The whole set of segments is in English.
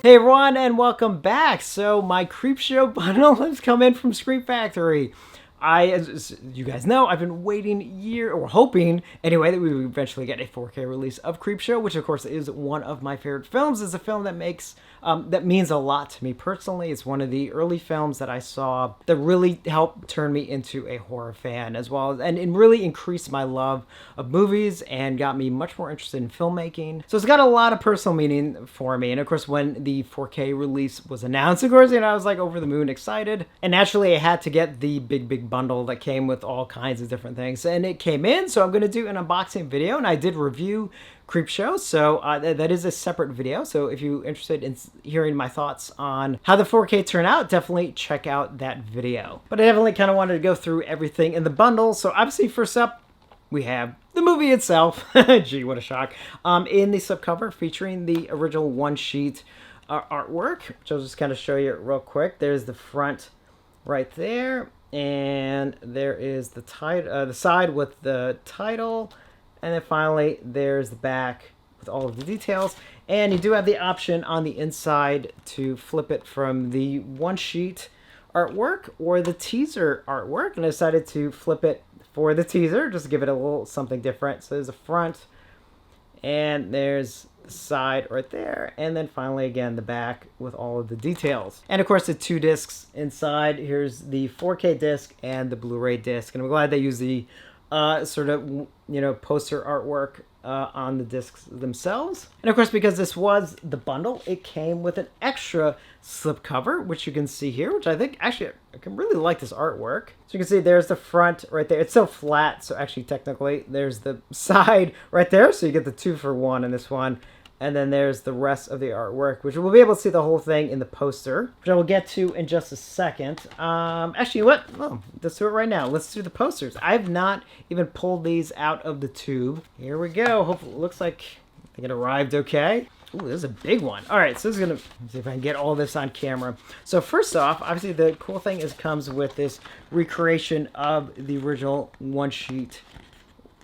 Hey everyone, and welcome back. So my Creepshow bundle has come in from Scream Factory. As you guys know, I've been waiting or hoping anyway, that we would eventually get a 4K release of Creepshow, which of course is one of my favorite films. It's a film that that means a lot to me personally. It's one of the early films that I saw that really helped turn me into a horror fan, as well as and really increased my love of movies and got me much more interested in filmmaking. So it's got a lot of personal meaning for me. And of course, when the 4K release was announced, of course, I was like over the moon excited. And naturally, I had to get the big bundle that came with all kinds of different things, and it came in. So I'm going to do an unboxing video, and I did review Creepshow, so that is a separate video. So if you're interested in hearing my thoughts on how the 4K turned out, definitely check out that video. But I definitely kind of wanted to go through everything in the bundle. So obviously, first up, we have the movie itself. Gee, what a shock. In the slipcover, featuring the original one-sheet artwork, which I'll just kind of show you real quick. There's the front right there, and there is the side with the title, and then finally there's the back with all of the details. And you do have the option on the inside to flip it from the one sheet artwork or the teaser artwork, and I decided to flip it for the teaser, just to give it a little something different. So there's a front, and there's the side right there, and then finally again the back with all of the details. And of course the two discs inside. Here's the 4K disc and the Blu-ray disc, and I'm glad they use the sort of poster artwork on the discs themselves. And of course, because this was the bundle, it came with an extra slipcover, which you can see here, which I think actually I can really like this artwork. So you can see there's the front right there. It's so flat, so actually technically there's the side right there, so you get the 2-for-1 in this one. And then there's the rest of the artwork, which we'll be able to see the whole thing in the poster, which I will get to in just a second. Actually, what? Oh, let's do it right now. Let's do the posters. I have not even pulled these out of the tube. Here we go. Hopefully, it looks like I think it arrived okay. Ooh, this is a big one. All right, so this is gonna see if I can get all this on camera. So first off, obviously the cool thing is comes with this recreation of the original one-sheet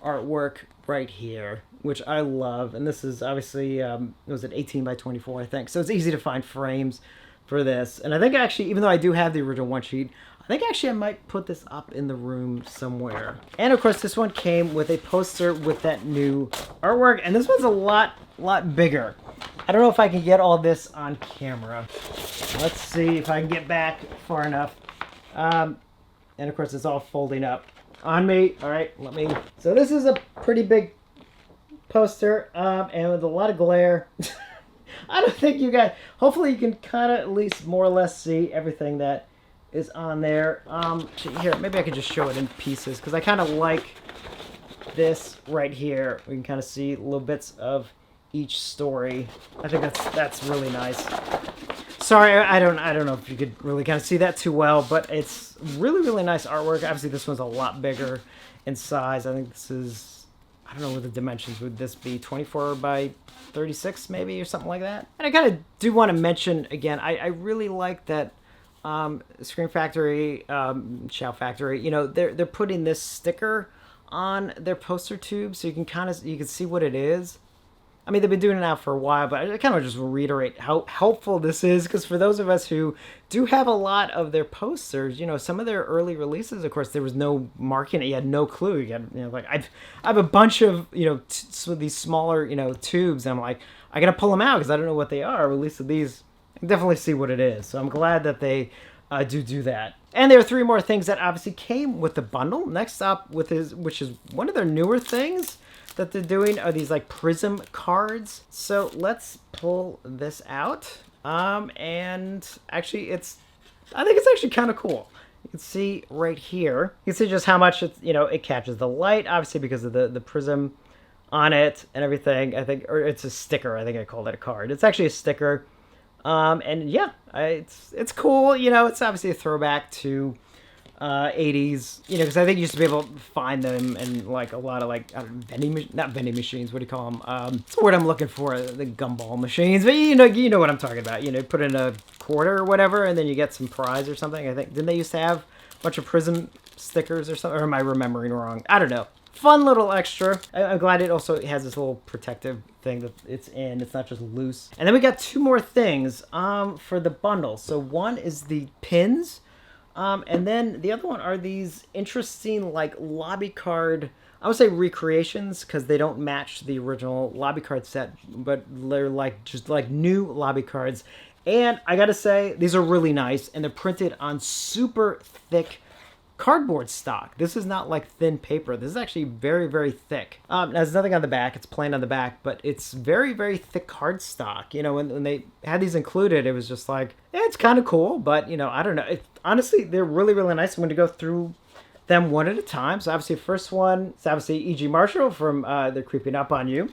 artwork right here, which I love. And this is obviously was it 18 by 24, I think, so it's easy to find frames for this. And I think actually, even though I do have the original one sheet, I think actually I might put this up in the room somewhere. And of course this one came with a poster with that new artwork, and this one's a lot bigger. I don't know if I can get all this on camera. Let's see if I can get back far enough. And of course it's all folding up on me. All right, so this is a pretty big poster, and with a lot of glare. I don't think you guys, hopefully you can kind of at least more or less see everything that is on there. Here, maybe I could just show it in pieces, because I kind of like this right here. We can kind of see little bits of each story. I think that's really nice. Sorry, I don't know if you could really kind of see that too well, but it's really nice artwork. Obviously this one's a lot bigger in size. I think this is, I don't know what the dimensions would this be, 24 by 36 maybe, or something like that. And I kind of do want to mention again, I really like that Scream Factory, Shout Factory, they're putting this sticker on their poster tube, so you can see what it is. I mean, they've been doing it now for a while, but I kind of just reiterate how helpful this is, because for those of us who do have a lot of their posters, some of their early releases, of course, there was no marking. You had no clue. You had, like I have a bunch of these smaller tubes, and I'm like, I gotta pull them out because I don't know what they are. At least with these, I can definitely see what it is. So I'm glad that they do that. And there are 3 more things that obviously came with the bundle. Next up, which is one of their newer things that they're doing, are these like Prism cards. So let's pull this out. And actually I think it's actually kind of cool. You can see right here, you can see just how much it catches the light, obviously because of the prism on it and everything. I think, or it's a sticker. I think I called it a card. It's actually a sticker. And yeah, it's cool. It's obviously a throwback to 80s, because I think you used to be able to find them in like a lot of like not vending machines. What do you call them? It's the word I'm looking for. The gumball machines. But you know what I'm talking about. Put in a quarter or whatever, and then you get some prize or something. I think, didn't they used to have a bunch of Prism stickers or something? Or am I remembering wrong? I don't know. fun little extra. I'm glad it also has this little protective thing that it's in. It's not just loose. And then we got two more things for the bundle. So one is the pins. And then the other one are these interesting like lobby card, I would say recreations, because they don't match the original lobby card set, but they're like just like new lobby cards. And I gotta say, these are really nice, and they're printed on super thick cardboard stock. This is not like thin paper. This is actually very, very thick. There's nothing on the back. It's plain on the back, but it's very, very thick card stock. You know, when they had these included, it was just like, yeah, it's kind of cool, but, you know, I don't know. Honestly, they're really, really nice. I'm going to go through them one at a time. So obviously, first one is obviously E.G. Marshall from They're Creeping Up on You,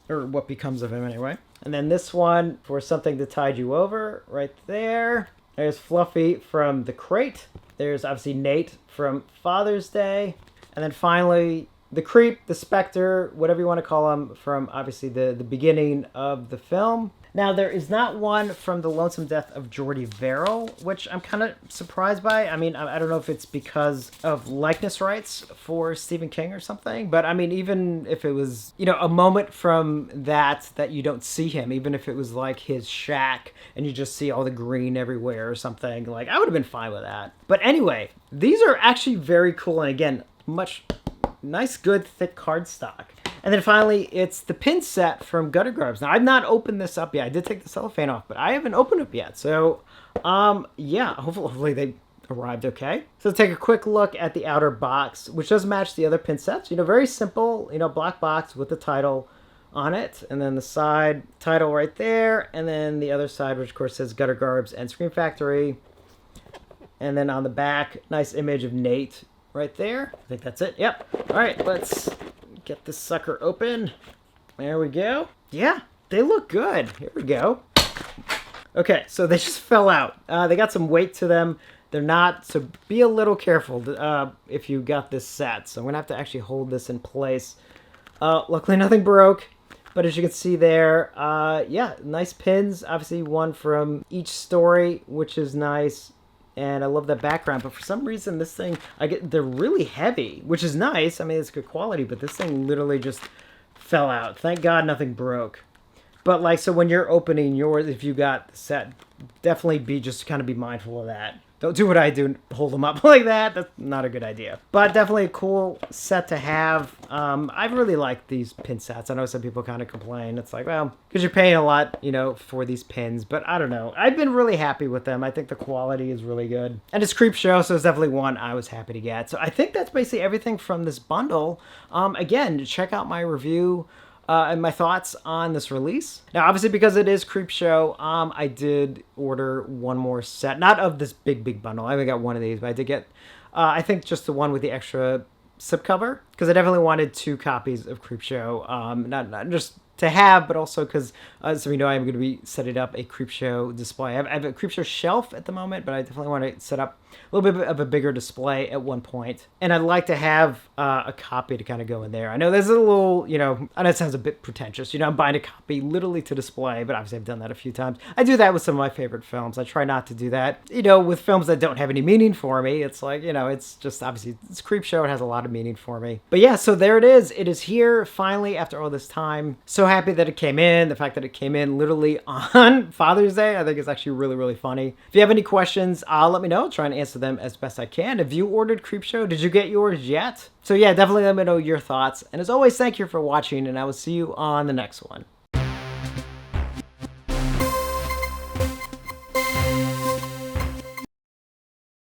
or What Becomes of Him anyway. And then this one for Something to Tide You Over, right there. There's Fluffy from The Crate. There's obviously Nate from Father's Day. And then finally, the Creep, the Spectre, whatever you want to call him, from obviously the beginning of the film. Now, there is not one from The Lonesome Death of Jordy Verrill, which I'm kind of surprised by. I mean, I don't know if it's because of likeness rights for Stephen King or something, but I mean, even if it was, you know, a moment from that you don't see him, even if it was like his shack and you just see all the green everywhere or something, like, I would have been fine with that. But anyway, these are actually very cool, and again, much nice, good, thick cardstock. And then finally, it's the pin set from Gutter Garbs. Now, I've not opened this up yet. I did take the cellophane off, but I haven't opened it yet. So, yeah, hopefully they arrived okay. So let's take a quick look at the outer box, which does match the other pin sets. You know, very simple, you know, black box with the title on it. And then the side title right there. And then the other side, which of course says Gutter Garbs and Scream Factory. And then on the back, nice image of Nate right there. I think that's it. Yep. All right, let's get this sucker open. There we go. Yeah, they look good. Here we go. Okay, so they just fell out. They got some weight to them. They're not, so be a little careful if you got this set. So I'm going to have to actually hold this in place. Luckily, nothing broke. But as you can see there, yeah, nice pins. Obviously, one from each story, which is nice. And I love the background, but for some reason this thing, they're really heavy, which is nice. I mean, it's good quality, but this thing literally just fell out. Thank God nothing broke. But like, so when you're opening yours, if you got the set, definitely just kind of be mindful of that. Don't do what I do, hold them up like that. That's not a good idea. But definitely a cool set to have. I really like these pin sets. I know some people kind of complain. It's like, well, because you're paying a lot, you know, for these pins. But I don't know. I've been really happy with them. I think the quality is really good. And it's Creepshow, so it's definitely one I was happy to get. So I think that's basically everything from this bundle. Again, check out my review and my thoughts on this release. Now, obviously, because it is Creepshow, I did order one more set. Not of this big bundle. I only got one of these, but I did get, I think, just the one with the extra slipcover, because I definitely wanted 2 copies of Creepshow. Not just to have, but also because, so we know I'm going to be setting up a Creepshow display. I have a Creepshow shelf at the moment, but I definitely want to set up a little bit of a bigger display at one point. And I'd like to have a copy to kind of go in there. I know there's a little, you know, I know it sounds a bit pretentious. You know, I'm buying a copy literally to display, but obviously I've done that a few times. I do that with some of my favorite films. I try not to do that, you know, with films that don't have any meaning for me. It's like, you know, it's just obviously, it's Creepshow. It has a lot of meaning for me. But yeah, so there it is. It is here finally after all this time. So happy that it came in. The fact that it came in literally on Father's Day, I think is actually really, really funny. If you have any questions, let me know. I'll try and answer them as best I can. Have you ordered Creepshow? Did you get yours yet? So yeah, definitely let me know your thoughts. And as always, thank you for watching, and I will see you on the next one.